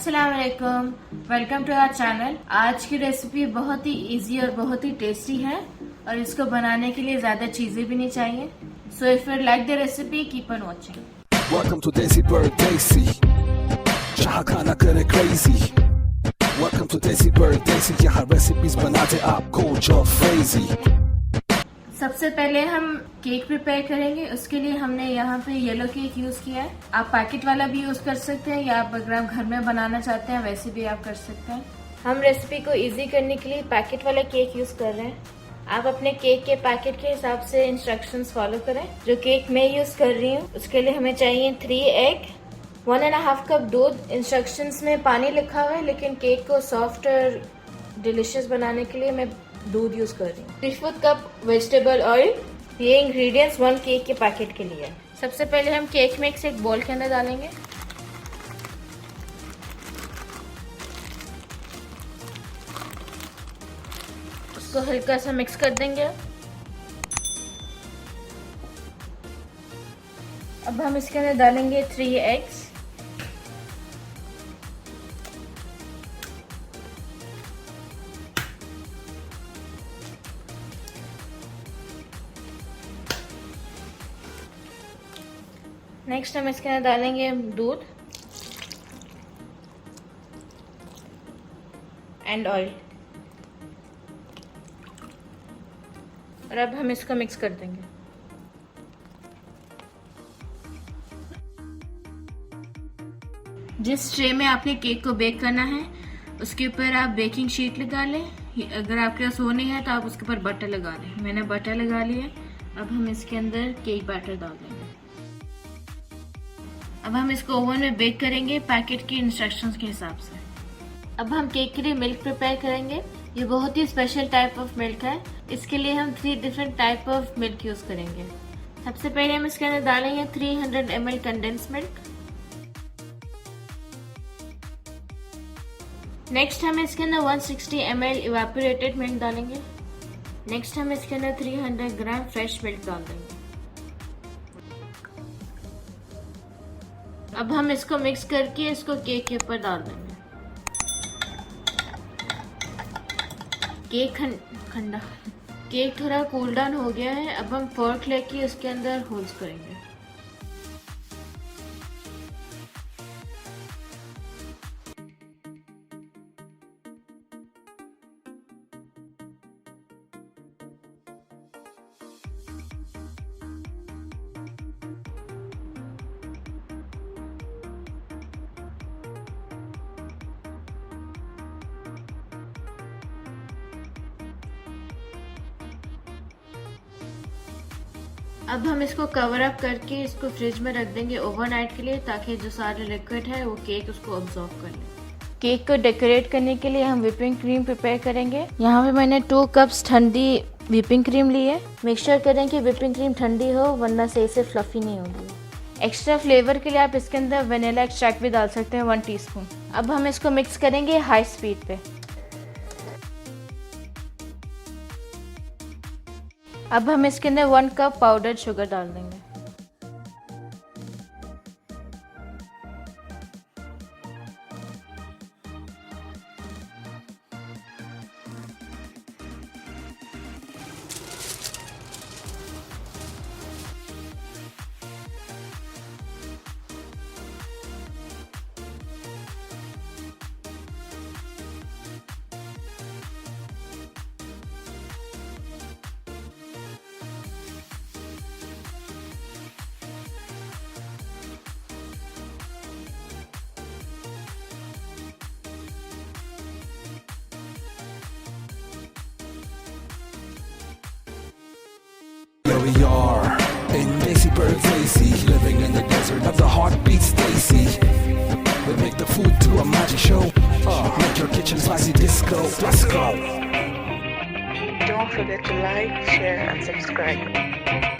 अस्सलाम वालेकुम, welcome to our channel. आज की रेसिपी बहुत ही इजी और बहुत ही टेस्टी है और इसको बनाने के लिए ज्यादा चीजें भी नहीं चाहिए। So if you like the recipe keep on watching. Welcome to Desi Bird Desi. जहाँ खाना करे crazy. Welcome to Desi Bird Desi. यहाँ recipes बनाते आपको जो crazy. सबसे पहले हम केक प्रिपेयर करेंगे। उसके लिए हमने यहाँ पे येलो केक यूज किया है। आप पैकेट वाला भी यूज कर सकते हैं या आप अगर आप घर में बनाना चाहते हैं वैसे भी आप कर सकते हैं। हम रेसिपी को इजी करने के लिए पैकेट वाला केक यूज कर रहे हैं। आप अपने केक के पैकेट के हिसाब से इंस्ट्रक्शंस फॉलो करें। जो केक मैं यूज कर रही हूँ उसके लिए हमें चाहिए 3 एग, 1.5 कप दूध। इंस्ट्रक्शंस में पानी लिखा हुआ है लेकिन केक को सॉफ्ट और डिलिशियस बनाने के लिए मैं दूध यूज कर रही हूँ। 3/4 कप वेजिटेबल ऑयल। ये इंग्रेडिएंट्स 1 केक के पैकेट के लिए। सबसे पहले हम केक मिक्स एक बोल के अंदर डालेंगे। उसको हल्का सा मिक्स कर देंगे। अब हम इसके अंदर डालेंगे 3 एग्स। नेक्स्ट हम इसके अंदर डालेंगे दूध एंड ऑयल और अब हम इसको मिक्स कर देंगे। जिस ट्रे में आपने केक को बेक करना है उसके ऊपर आप बेकिंग शीट लगा लें। अगर आपके पास वो नहीं है तो आप उसके ऊपर बटर लगा लें। मैंने बटर लगा लिया। अब हम इसके अंदर केक बैटर डाल देंगे। अब हम इसको ओवन में बेक करेंगे पैकेट की इंस्ट्रक्शंस के हिसाब से। अब हम केक के लिए मिल्क प्रिपेयर करेंगे। ये बहुत ही स्पेशल टाइप ऑफ मिल्क है। इसके लिए हम 3 different type of milk use करेंगे। सबसे पहले हम इसके अंदर डालेंगे 300 ml कंडेंस मिल्क। नेक्स्ट हम इसके अंदर 160 ml इवेपोरेटेड मिल्क डालेंगे। नेक्स्ट हम इसके अंदर 300 ग्राम फ्रेश मिल्क डाल देंगे। अब हम इसको मिक्स करके इसको केक के ऊपर डाल देंगे। केक थोड़ा कूल डाउन हो गया है। अब हम फोर्क लेके इसके अंदर होल्स करेंगे। अब हम इसको कवर अप करके इसको फ्रिज में रख देंगे ओवरनाइट के लिए ताकि जो सारे लिक्विड है वो केक उसको अब्सॉर्ब कर ले। केक को डेकोरेट करने के लिए हम व्हिपिंग क्रीम प्रिपेयर करेंगे। यहाँ पे मैंने 2 कप्स ठंडी व्हिपिंग क्रीम ली है। मेक श्योर करें कि व्हिपिंग क्रीम ठंडी हो वरना सही से फ्लफी नहीं होगी। एक्स्ट्रा फ्लेवर के लिए आप इसके अंदर वनीला एक्सट्रैक्ट भी डाल सकते हैं 1 टीस्पून। अब हम इसको मिक्स करेंगे हाई स्पीड पे। अब हम इसके अंदर 1 कप पाउडर्ड शुगर डाल देंगे। Here we are in Desi Bird Desi, living in the desert of the heartbeat Stacy. We make the food to a magic show. Make your kitchen spicy disco. Let's go. Don't forget to like, share, and subscribe.